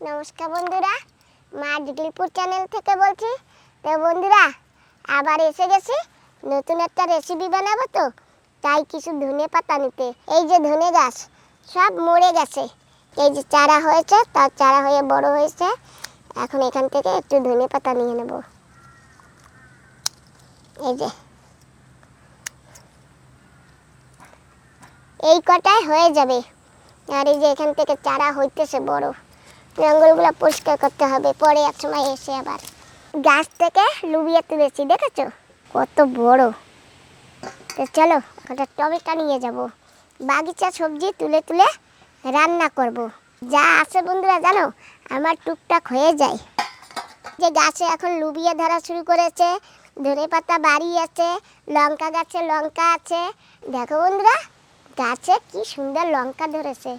নমস্কার বন্ধুরা, মা ডিগলিপুর চ্যানেল থেকে বলছি। তো বন্ধুরা, আবার এসে গেছি নতুন একটা রেসিপি বানাবো। তো তাই কিছু ধনে পাতা নিতে। এই যে ধনে গাছ সব মরে গেছে, এই যে চারা হয়েছে, তার চারা হয়ে বড় হয়েছে। এখন এখান থেকে একটু ধনে পাতা নিয়ে নেব। এই যে এই কটায় হয়ে যাবে। আর এই যে এখান থেকে চারা হইতেছে বড়, জঙ্গলগুলো পরিষ্কার করতে হবে পরে এক সময় এসে। আবার গাছ থেকে লুবিয়ে তুলেছি, দেখেছো কত বড়। তো চলো একটা টমেটো নিয়ে যাব, বাগিচা সবজি তুলে তুলে রান্না করব। যা আছে বন্ধুরা জানো, আমার টুকটাক হয়ে যায়। যে গাছে এখন লুবিয়ে ধরা শুরু করেছে, ধনে পাতা বাড়ি আছে, লঙ্কা গাছে লঙ্কা আছে। দেখো বন্ধুরা, গাছে কি সুন্দর লঙ্কা ধরেছে,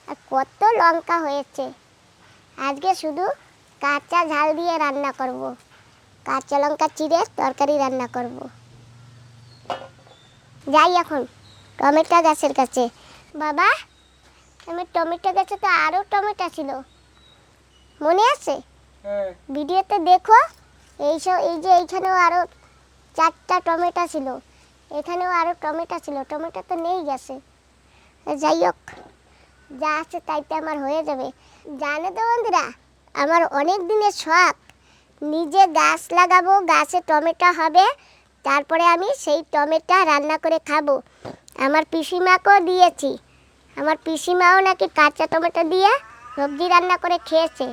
আর কত লঙ্কা হয়েছে। আজকে শুধু কাঁচা ঝাল দিয়ে রান্না করব, কাঁচা লঙ্কা চিড়ে তরকারি রান্না করব। যাই এখন টমেটো গাছের কাছে। বাবা, আমার টমেটো গাছে তো আরও টমেটো ছিল, মনে আছে? ভিডিওতে দেখো, এই যে এইখানেও আরও 4টা টমেটো ছিল, এখানেও আরও টমেটো ছিল। টমেটো তো নেই গেছে। যাই হোক, যা আছে তাইতে আমার হয়ে যাবে। জানো তো বন্ধুরা, আমার অনেক দিনের শখ, নিজে গাছ লাগাবো, গাছে টমেটো হবে, তারপরে আমি সেই টমেটো রান্না করে খাবো। আমার পিসিমাকেও দিয়েছি, আমার পিসিমাও নাকি কাঁচা টমেটো দিয়ে সবজি রান্না করে খেয়েছে।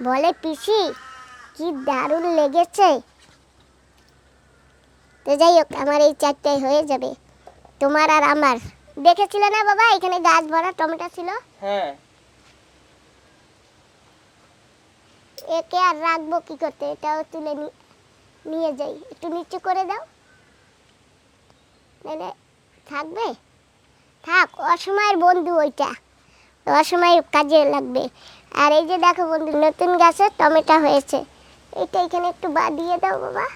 বলে পিসি কি দারুণ লেগেছে। তো যাই হোক, আমার এই 4টাই হয়ে যাবে, তোমার আর আমার। দেখেছিলে না বাবা, এখানে গাছ ভরা টমেটো ছিল। হ্যাঁ, একে আর রাখবো কি করতে, এটাও তুলে নিয়ে যাই। একটু নিচু করে দাও, নাহলে থাকবে। থাক, অসময়ের বন্ধু ওইটা, অসময় কাজে লাগবে। আর এই যে দেখো বন্ধু, নতুন গাছে টমেটো হয়েছে। এটা এখানে একটু বাঁধিয়ে দাও বাবা,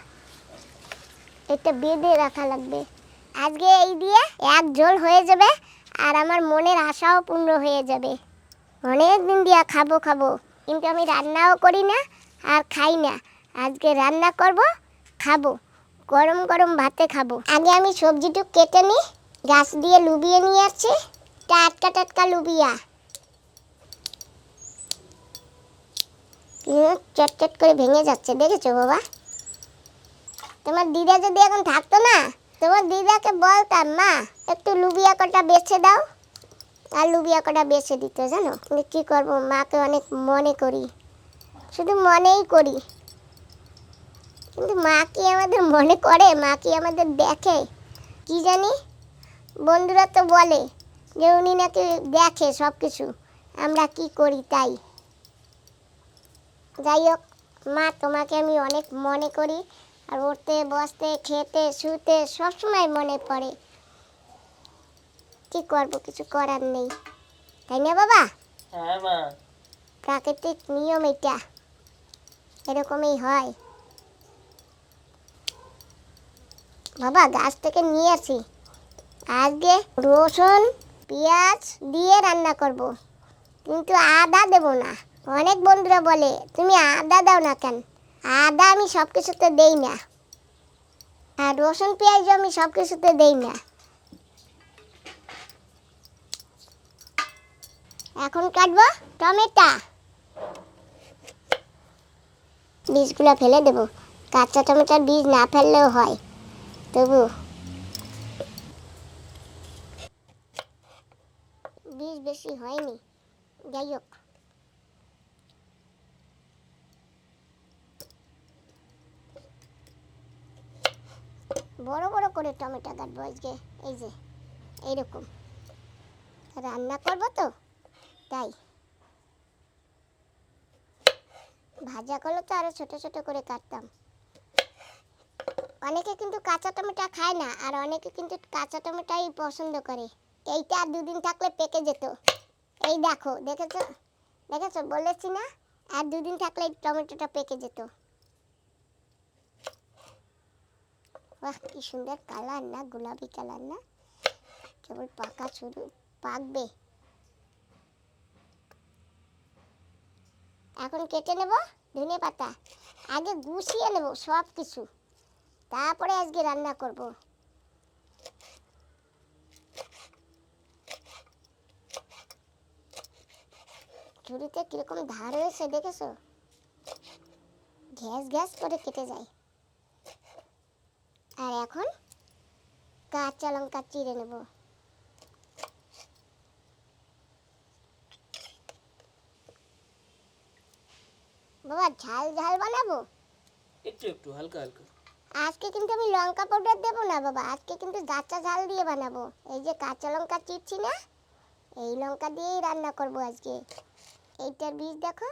এটা বেঁধে রাখা লাগবে। আজকে এই দিয়ে এক ঝোল হয়ে যাবে, আর আমার মনের আশাও পূর্ণ হয়ে যাবে। অনেক দিন দিয়া খাবো খাবো, কিন্তু আমি রান্নাও করি না আর খাই না। আজকে রান্না করব, খাবো, গরম গরম ভাতে খাবো। আগে আমি সবজিটু কেটে নিই, গাছ দিয়ে লুবিয়ে নিয়ে আসছি, টাটকা টাটকা লুবিয়া। চটচট করে ভেঙে যাচ্ছে, দেখেছো বাবা? তোমার দিদা যদি এখন থাকতো না, তোমার দিদাকে বলতাম মা একটু লুবিয়া কটা বেছে দাও, আর লুবিয়া কটা বেছে দিত জানো। কিন্তু কী করবো, মাকে অনেক মনে করি, শুধু মনেই করি। কিন্তু মা কি আমাদের মনে করে, মা কি আমাদের দেখে কি জানি। বন্ধুরা তো বলে যে উনি নাকি দেখে সব কিছু, আমরা কি করি তাই। যাই হোক মা, তোমাকে আমি অনেক মনে করি, আর উঠতে বসতে খেতে শুতে সবসময় মনে পড়ে। কি করব, কিছু করার নেই, তাই না বাবা? হ্যাঁ মা, প্রাকৃতিক নিয়ম এটা, এরকমই হয়। বাবা, গাছ থেকে নিয়ে আসি, আজকে রসুন পেঁয়াজ দিয়ে রান্না করব, কিন্তু আদা দেব না। অনেক বন্ধুরা বলে তুমি আদা দাও না কেন। আদা আমি সব কিছুতে দেই না, আর রসুন পেঁয়াজও আমি সব কিছুতে দেই না। এখন কাটবো টমেটো, বীজগুলো ফেলে দেবো। কাঁচা টমেটোর বীজ না ফেললেও হয়, তবু বীজ বেশি হয়নি। যাই হোক, বড় বড় করে টমেটো কাটবো আজকে। এই যে এইরকম রান্না করবো তো, তাই ভাজা করলে তো আরো ছোট ছোট করে কাটতাম। অনেকে কিন্তু কাঁচা টমেটো খায় না, আর অনেকে কিন্তু কাঁচা টমেটোই পছন্দ করে। এইটা আর 2 দিন থাকলে পেকে যেত। এই দেখো, দেখেছো দেখেছো, বলেছি না, আর 2 দিন থাকলে এই টমেটোটা পেকে যেত। বাহ, কি সুন্দর কালার না, গোলাপি কালার না, কেবল পাকা শুরু, পাকবে। এখন কেটে নেব ধনে পাতা। আগে গুছিয়ে নেব সব কিছু, তারপরে আজকে রান্না করব। ছুরিতে কিরকম ধার হয়েছে দেখেছো? গ্যাস গ্যাস করে কেটে যায়। আর এখন কাঁচা লঙ্কা চিড়ে নেব। বাবা ঝাল ঝাল বানাবো, একটু একটু হালকা হালকা। আজকে কিন্তু আমি লঙ্কা পাউডার দেবো না বাবা, আজকে কিন্তু কাঁচা ঝাল দিয়ে বানাবো। এই যে কাঁচা লঙ্কা চিড়ছি না, এই লঙ্কা দিয়েই রান্না করব আজকে। এইটার বীজ দেখো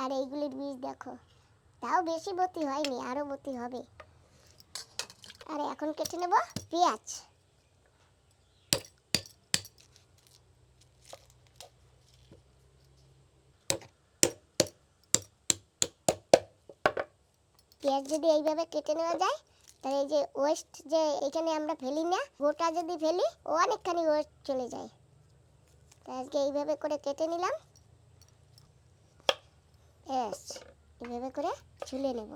আর এইগুলির বীজ দেখো, তাও বেশি বতি হয়নি, আরও বতি হবে। আর এখন কেটে নেব পেঁয়াজ। পেঁয়াজ যদি এইভাবে কেটে নেওয়া যায়, তাহলে এই যে ওয়েস্ট যে এখানে আমরা ফেলি না, গোটা যদি ফেলি ও অনেকখানি ওয়েস্ট চলে যায়। তাই আজকে এইভাবে করে কেটে নিলাম। এস এইভাবে করে ছুলে নেব।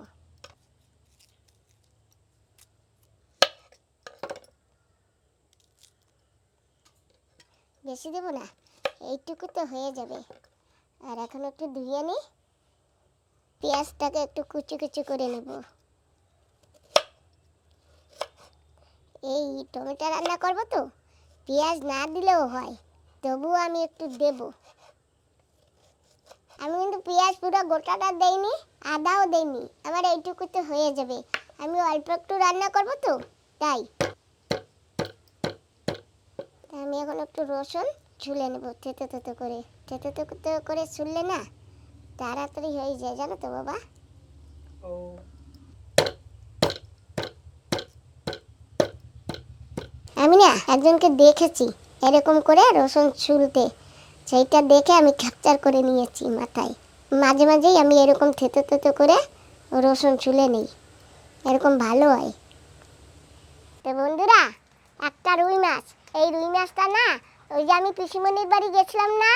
বেশি দেবো না, এইটুকু তো হয়ে যাবে। আর এখন একটু ধুয়ে নিই, পেঁয়াজটাকে একটু কুচি কুচি করে নেব। এই টমেটো রান্না করব তো, পেঁয়াজ না দিলেও হয়, তবুও আমি একটু দেব। আমি কিন্তু পেঁয়াজ পুরো গোটাটা দেইনি, আদাও দেইনি, আমার এইটুকুতে হয়ে যাবে। আমি অল্প একটু রান্না করব তো তাই। আমি এখন একটু রসুন ছুলে নেব, থেতো থেতো করে। থেতো থেতো করে ছুললে না তাড়াতাড়ি হয়ে যায়, জানো তো বাবা। ও আমি না একজনকে দেখেছি এরকম করে রসুন ছুলতে, সেইটা দেখে আমি ক্যাপচার করে নিয়েছি মাথায়। মাঝে মাঝেই আমি এরকম থেতো থেতো করে রসুন ছুলে নিই, এরকম ভালো হয়। তো বন্ধুরা, একটা রুই মাছ, এই রুই মাছটা না ওই যে আমি পিসিমণির বাড়ি গেছিলাম না,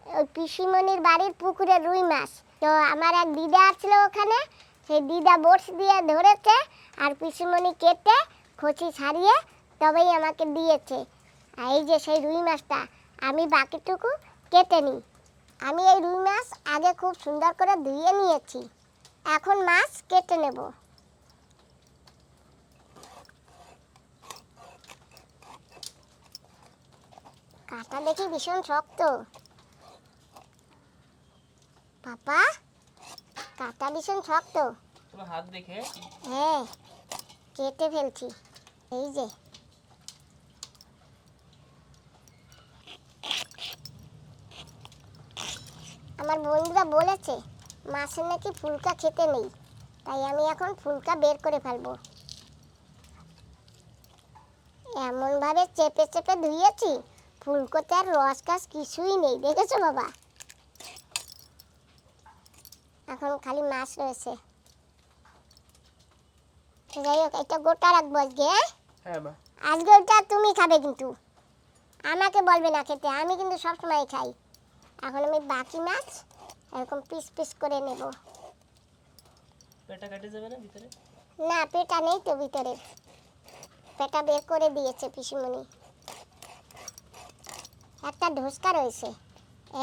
ওই পিসিমণির বাড়ির পুকুরের রুই মাছ। তো আমার এক দিদা আসছিল ওখানে, সেই দিদা বড়শি দিয়ে ধরেছে, আর পিসিমণি কেটে খোঁচি ছাড়িয়ে তবেই আমাকে দিয়েছে। আর এই যে সেই রুই মাছটা, আমি বাকিটুকু কেটে নিই। আমি এই রুই মাছ আগে খুব সুন্দর করে ধুয়ে নিয়েছি, এখন মাছ কেটে নেব। কাঁটা দেখি ভীষণ শক্ত পাপা, কাঁটা ভীষণ শক্ত। তোমার হাত দেখে হ্যাঁ কেটে ফেলছি। এই যে আমার বন্ধুরা বলেছে মাছের নাকি ফুলকা খেতে নেই, তাই আমি এখন ফুলকা বের করে ফেলবো। এমনভাবে চেপে চেপে ধুয়েছি, ফুলকোতে আর রস কাজ কিছুই নেই, দেখেছো বাবা। এখন খালি মাছ রয়েছে। যাই হোক, এটা গোটা রাখবো আজকে। হ্যাঁ মা, আজকে ওটা তুমি খাবে, কিন্তু আমাকে বলবে না খেতে, আমি কিন্তু সবসময় খাই। এখন আমি বাকি মাছ এরকম পিস পিস করে নেব। পেটা কেটে যাবে না ভিতরে? না পেটা নেই তো ভিতরে, পেটা বের করে দিয়েছে পিসিমণি। একটা ঢোসকা রয়েছে,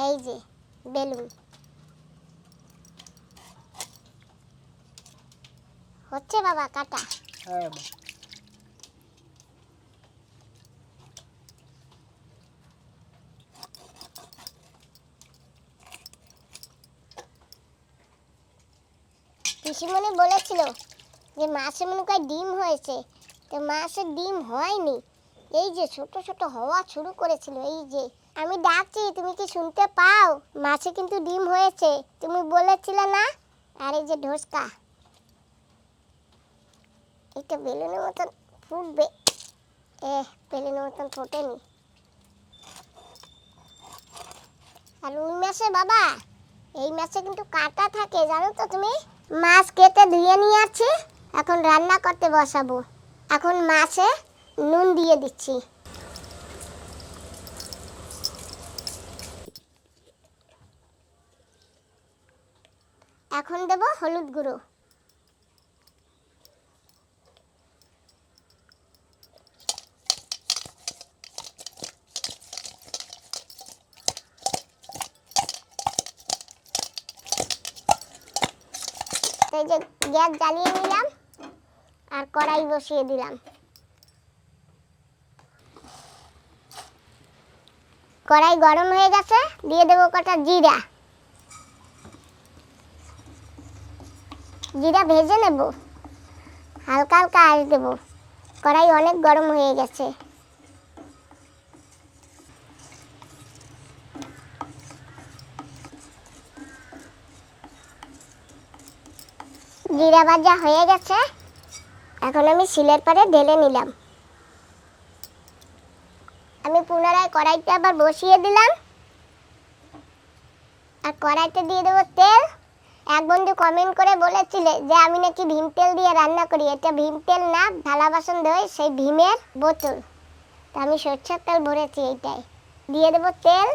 এই যে বেলুন। হচ্ছে বাবা কাটা। হ্যাঁ মা। পিসিমণি বলেছিল যে মাছে মনে হয় ডিম হয়েছে, তো মাছের ডিম হয়নি। এই যে ছোট ছোট হওয়া শুরু করেছিল, এই যে আমি ডাকছি তুমি কি শুনতে পাও? মাছে কিন্তু ডিম হয়েছে, তুমি বলেছিলে না। আর এই যে ঢোসকা, এটা বেলুনের মতন ফুটবে। বেলুনের মতন ফোটেনি। আর রুই মাছে বাবা, এই মাছে কিন্তু কাঁটা থাকে, জানো তো তুমি। মাছ কেটে ধুয়ে নিয়ে আসছি, এখন রান্না করতে বসাবো। এখন মাছে নুন দিয়ে দিচ্ছি। এখন দেব হলুদ গুঁড়ো, এই যে গ্যাস জ্বালিয়ে নিলাম আর কড়াই বসিয়ে দিলাম। কড়াই গরম হয়ে গেছে, দিয়ে দেবো কটা জিরা। জিরা ভেজে নেব, হালকা হালকা আঁচ দেব। কড়াই অনেক গরম হয়ে গেছে। জিরা ভাজা হয়ে গেছে, এখন আমি শিলের পারে ঢেলে নিলাম। আমি পুনরায় কড়াইটা আবার বসিয়ে দিলাম আর কড়াইতে দিয়ে দেবো তেল। এক বন্ধু কমেন্ট করে বলেছিলে যে আমি নাকি ভীম তেল দিয়ে রান্না করি। এটা ভীম তেল না, থালা বাসন ধোয় সেই ভীমের বোতল। তা আমি সরষের তেল ভরেছি এইটাই। দিয়ে দেবো তেল,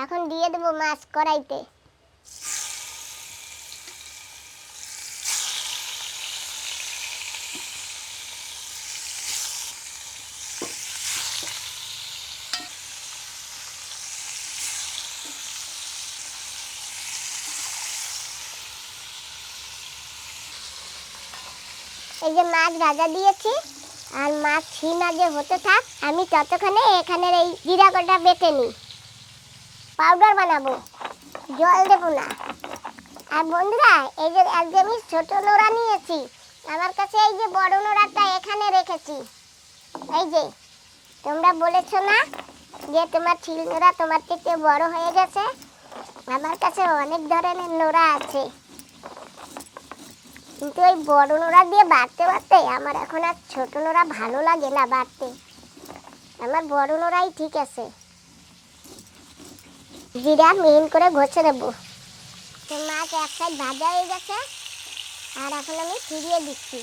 এখন দিয়ে দেবো মাছ কড়াইতে। এই যে মাছ ভাজা দিয়েছি আর মাছ ছিম আগে হতে থাক, আমি ততক্ষণে এখানের এই জিরা কটা বেটে নিই। পাউডার বানাবো, জল দেবো না। আর বন্ধুরা, এই যে আমি ছোট নোড়া নিয়েছি, আমার কাছে এই যে বড় নোড়াটা এখানে রেখেছি। এই যে তোমরা বলেছো না যে তোমার ছিল নোড়া তোমার থেকে বড় হয়ে গেছে, আমার কাছে অনেক ধরনের নোড়া আছে, কিন্তু ওই বড় নোড়া দিয়ে বাটতে বাটতে আমার এখন আর ছোট নোড়া ভালো লাগে না বাটতে। আমার বড় নোড়াই ঠিক আছে। জিরা মিহিন করে ঘষে দেবো। তো মাছ এক সাইড ভাজা হয়ে গেছে আর এখন আমি ফিরিয়ে দিচ্ছি।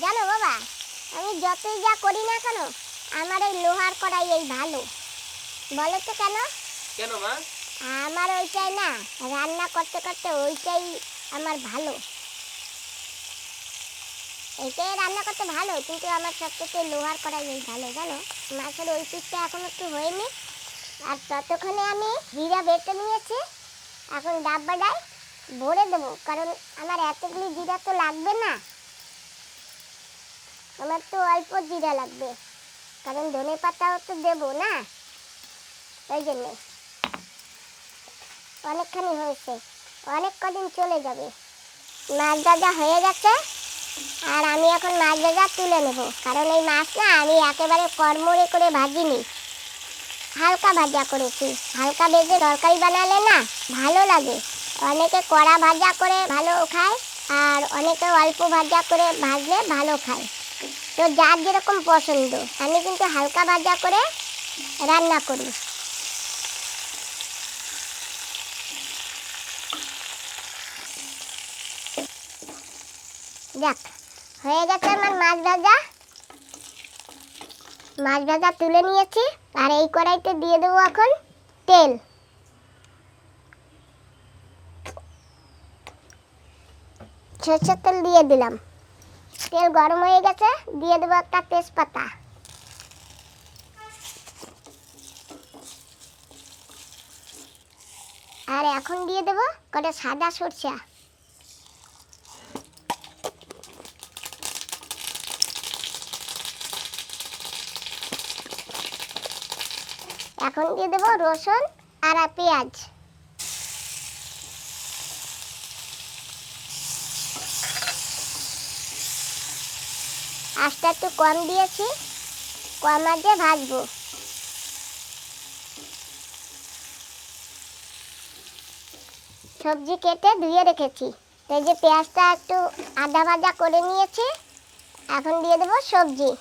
জানো বাবা, আমি যতই যা করি না কেন আমার এই লোহার কড়াই এই ভালো। বলো তো কেন? কেন মা? আমার ওইটাই না, রান্না করতে করতে ওইটাই আমার ভালো। এইটাই রান্না করতে ভালো, কিন্তু আমার সবথেকে লোহার কড়াই এই ভালো। জানো, মাছের ওই পিসটা এখন একটু হয়নি আর ততক্ষণে আমি জিরা বেটে নিয়েছি। এখন ডাব্বাটায় ভরে দেবো, কারণ আমার এতগুলি জিরা তো লাগবে না, আমার তো অল্প জিরা লাগবে, কারণ ধনে পাতাও তো দেবো না, ওই জন্যে। অনেকখানি হয়েছে, অনেক কদিন চলে যাবে। মাছ ভাজা হয়ে গেছে আর আমি এখন মাছ ভাজা তুলে নেব, কারণ এই মাছ না আমি একেবারে কড়মড়ে করে ভাজিনি, হালকা ভাজা করেছি। হালকা ভেজে তরকারি বানালে না ভালো লাগে। অনেকে কড়া ভাজা করে ভালো খায় আর অনেকে অল্প ভাজা করে ভাজলে ভালো খায়, তো যার যেরকম পছন্দ। আমি কিন্তু হালকা ভাজা করে রান্না করি। যাক, হয়ে গেছে আমার মাছ ভাজা। মাছ ভাজা তুলে নিয়েছি আর এই কড়াইতে দিয়ে দেবো এখন তেল। সরষের তেল দিয়ে দিলাম। তেল গরম হয়ে গেছে, দিয়ে দেবো একটা তেজপাতা। আর এখন দিয়ে দেবো কটা সাদা সরষা। এখন দিয়ে দেবো রসুন আর পেঁয়াজ। আঁচটা একটু কম দিয়েছি, কম আঁচে ভাজবো। সবজি কেটে ধুয়ে রেখেছি, এই যে পেঁয়াজটা একটু আদা ভাজা করে নিয়েছি। এখন দিয়ে দেবো সবজি।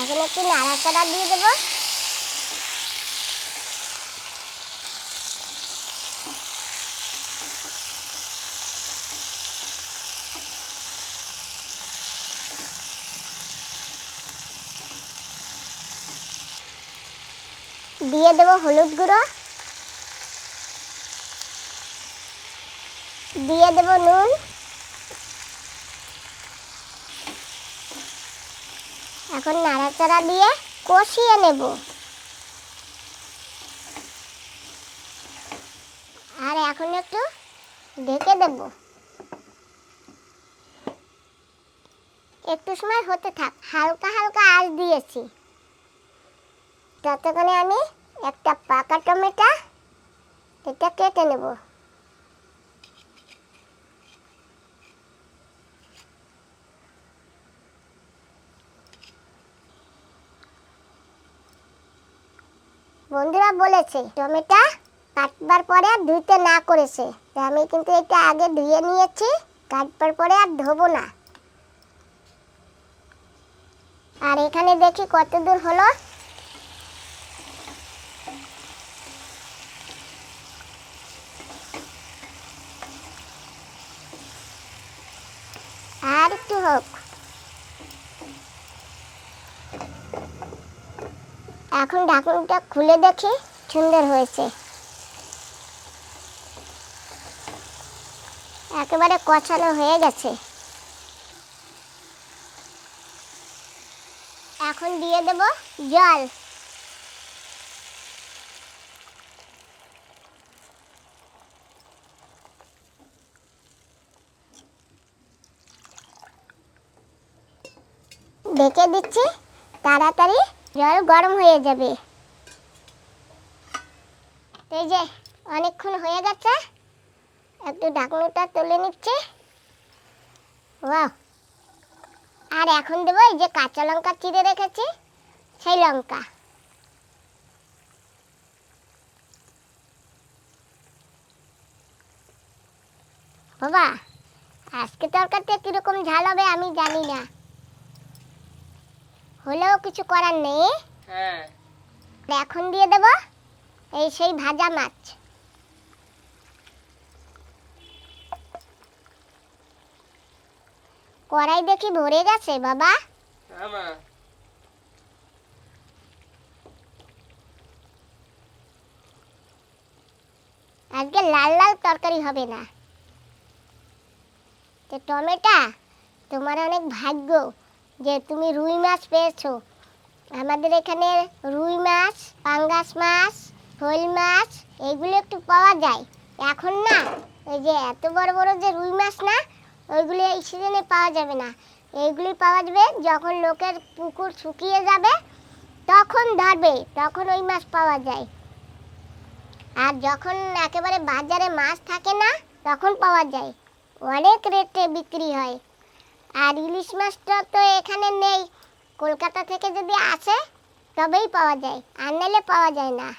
এখন একটু নাড়াচাড়া দিয়ে দেবো। দিয়ে দেবো হলুদ গুঁড়ো, দিয়ে দেবো নুন, এখন নাড়াচাড়া দিয়ে কষিয়ে নেব। আর এখন একটু ঢেকে দেব, একটু সময় হতে থাক। হালকা হালকা আঁচ দিয়েছি। ততক্ষণে আমি একটা পাকা টমেটো এটা কেটে নেব। বন্ধুরা বলেছে টমেটো কাটবার পরে আর ধুইতে না করেছে, তো আমি কিন্তু এটা আগে ধুয়ে নিয়েছি, কাটবার পরে আর ধোবো না। আর এখানে দেখি কত দূর হলো। আর একটু হোক। এখন ঢাকনটা খুলে দেখি, সুন্দর হয়েছে, একেবারে কষানো হয়ে গেছে। এখন দিয়ে দেব জল। ঢেকে দিচ্ছি, তাড়াতাড়ি জল গরম হয়ে যাবে। এই যে অনেকক্ষণ হয়ে গেছে, একটু ঢাকনাটা তুলে নিচ্ছি। ওয়াও! আর এখন দেবো এই যে কাঁচা লঙ্কা চিড়ে রেখেছি, সেই লঙ্কা। বাবা, আজকে তরকারিতে কিরকম ঝাল হবে আমি জানি না, হলেও কিছু করার নেই। হ্যাঁ, এখন দিয়ে দেব এই সেই ভাজা মাছ। কড়াই দেখি ভরে গেছে বাবা। হ্যাঁ মা। আজকে লাল লাল তরকারি হবে না। তো টমেটো, তোমার অনেক ভাগ্য যে তুমি রুই মাছ পেয়েছো। আমাদের এখানে রুই মাছ, পাঙ্গাস মাছ, শোল মাছ এগুলো একটু পাওয়া যায় এখন না। ওই যে এত বড় বড় যে রুই মাছ না, ওইগুলি এই সিজনে পাওয়া যাবে না। এইগুলি পাওয়া যাবে যখন লোকের পুকুর শুকিয়ে যাবে, তখন ধরবে, তখন ওই মাছ পাওয়া যায়। আর যখন একেবারে বাজারে মাছ থাকে না, তখন পাওয়া যায়, অনেক রেটে বিক্রি হয়। আর ইলিশ মাছটা তো এখানে নেই, কলকাতা থেকে যদি আসে তবেই পাওয়া যায়, আর নাহলে পাওয়া যায় না।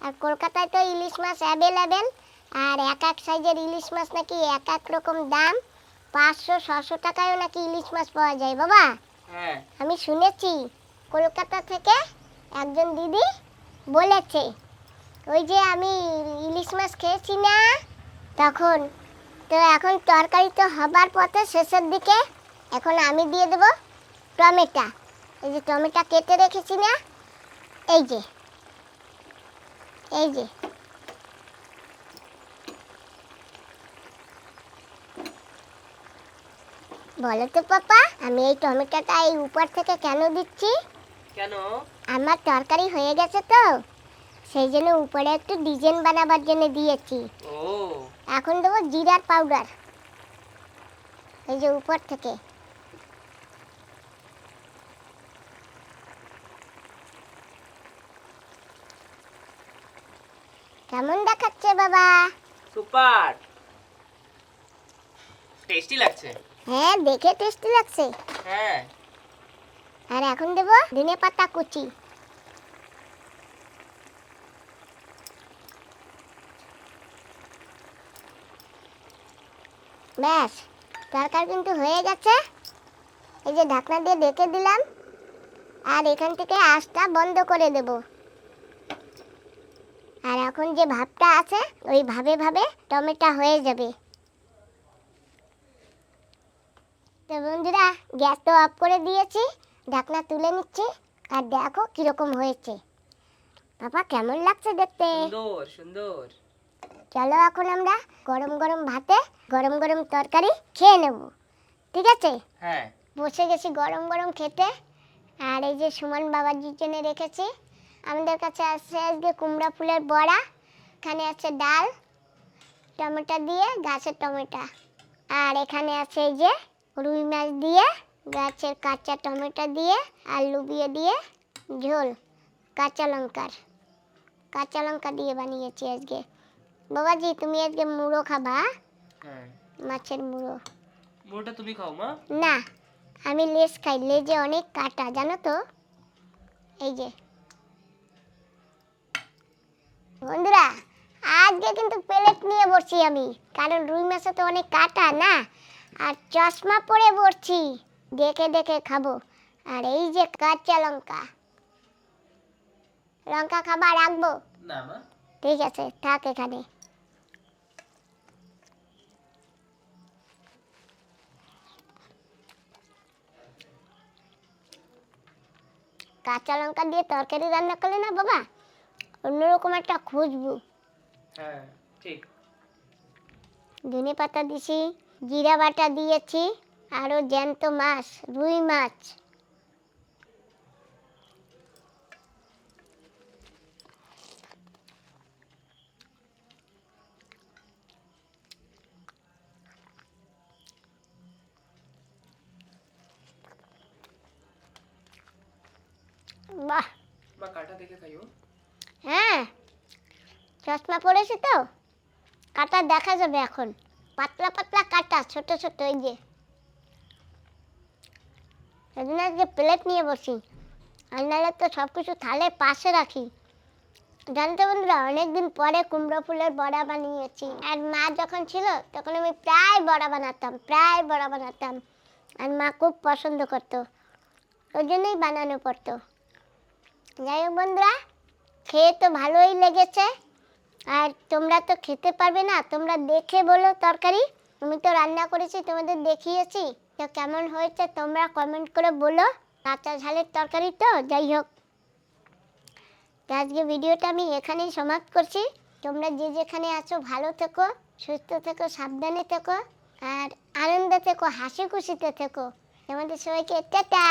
আর কলকাতায় তো ইলিশ মাছ অ্যাভেলেবেল, আর এক এক সাইজের ইলিশ মাছ নাকি এক এক রকম দাম, 500-600 টাকায়ও নাকি ইলিশ মাছ পাওয়া যায় বাবা। হ্যাঁ, আমি শুনেছি, কলকাতা থেকে একজন দিদি বলেছে। ওই যে আমি ইলিশ মাছ খেয়েছি না তখন। তো এখন তরকারি তো হবার পথে, শেষের দিকে। এখন আমি দিয়ে দেব টমেটো। এই যে টমেটো কেটে রেখেছি না, এই যে এই যে বলো তো পাপা, আমি এই টমেটোটা এই উপর থেকে কেন দিচ্ছি? কেন? আমার তরকারি হয়ে গেছে তো, সেই জন্য উপরে একটু ডিজাইন বানাবার জন্য দিয়েছি। ও, এখন দেবো জিরার পাউডার, এই যে উপর থেকে। কেমন দেখাচ্ছে বাবা? সুপার, টেস্টি লাগছে। হ্যাঁ, দেখে টেস্টি লাগছে। হ্যাঁ, আর এখন দেবো ধনেপাতা কুচি। ব্যাস, তরকারি কিন্তু হয়ে গেছে। এই যে ঢাকনা দিয়ে ঢেকে দিলাম, আর এখান থেকে আঁচটা বন্ধ করে দেব। আর এখন যে ভাবটা আছে ওই ভাবে ভাবে টমেটো হয়ে যাবে। তো বন্ধুরা গ্যাস তো অফ করে দিয়েছি, ঢাকনা তুলে নিচ্ছি আর দেখো কিরকম হয়েছে। বাবা কেমন লাগছে দেখতে? সুন্দর সুন্দর। চলো এখন আমরা গরম গরম ভাতে গরম গরম তরকারি খেয়ে নেব, ঠিক আছে? হ্যাঁ। বসে গেছি গরম গরম খেতে। আর এই যে সুমন বাবাজির জন্য রেখেছি। আমাদের কাছে আছে আজকে কুমড়া ফুলের বড়া, এখানে আছে ডাল টমেটো দিয়ে গাছের টমেটো, আর এখানে আছে এই যে রুই মাছ দিয়ে গাছের কাঁচা টমেটো দিয়ে আলু দিয়ে ঝোল কাঁচা লঙ্কা দিয়ে বানিয়েছি আজকে। বাবাজি তুমি আজকে মুড়ো খাবা? হ্যাঁ। মাছের মুড়ো। মুড়োটা তুমি খাও মা? না, আমি লেজ খাই, লেজে অনেক কাটা জানো তো। এই যে বন্ধুরা আজকে কিন্তু প্লেট নিয়ে বসছি আমি, কারণ রুই মাছে তো অনেক কাটা না, আর চশমা পরে বসছি, দেখে দেখে খাবো। আর এই যে কাঁচা লঙ্কা খাবার রাখবো? না মা। ঠিক আছে থাক এখানে। কাঁচা লঙ্কা দিয়ে তরকারি রান্না করলে না বাবা অন্যরকম একটা খুশবু। হ্যাঁ ঠিক। ধনে পাতা দিছি, জিরা বাটা দিয়েছি, আরো জ্যান্ত মাছ রুই মাছ। বাহ, মা কাটা দেখে খাইও। হ্যাঁ চশমা পরেছি তো কাটা দেখা যাবে এখন, পাতলা পাতলা কাটা ছোট ছোট। এই যে সেদিন আজকে প্লেট নিয়ে বসি, আর নাহলে তো সব কিছু থালে পাশে রাখি। জানতে বন্ধুরা অনেকদিন পরে কুমড়ো ফুলের বড়া বানিয়েছি। আর মা যখন ছিল তখন আমি প্রায় বড়া বানাতাম, আর মা খুব পছন্দ করতো, ওই জন্যই বানানো পড়তো। যাই হোক বন্ধুরা খেয়ে তো ভালোই লেগেছে, আর তোমরা তো খেতে পারবে না, তোমরা দেখে বলো তরকারি। আমি তো রান্না করেছি তোমাদের দেখিয়েছি, তো কেমন হয়েছে তোমরা কমেন্ট করে বলো। কাঁচা ঝালের তরকারি তো যাই হোক। তো আজকে ভিডিওটা আমি এখানেই সমাপ্ত করছি। তোমরা যে যেখানে আছো ভালো থেকো, সুস্থ থেকো, সাবধানে থেকো, আর আনন্দে থেকো, হাসি খুশিতে থেকো। তোমাদের সবাইকে টাটা।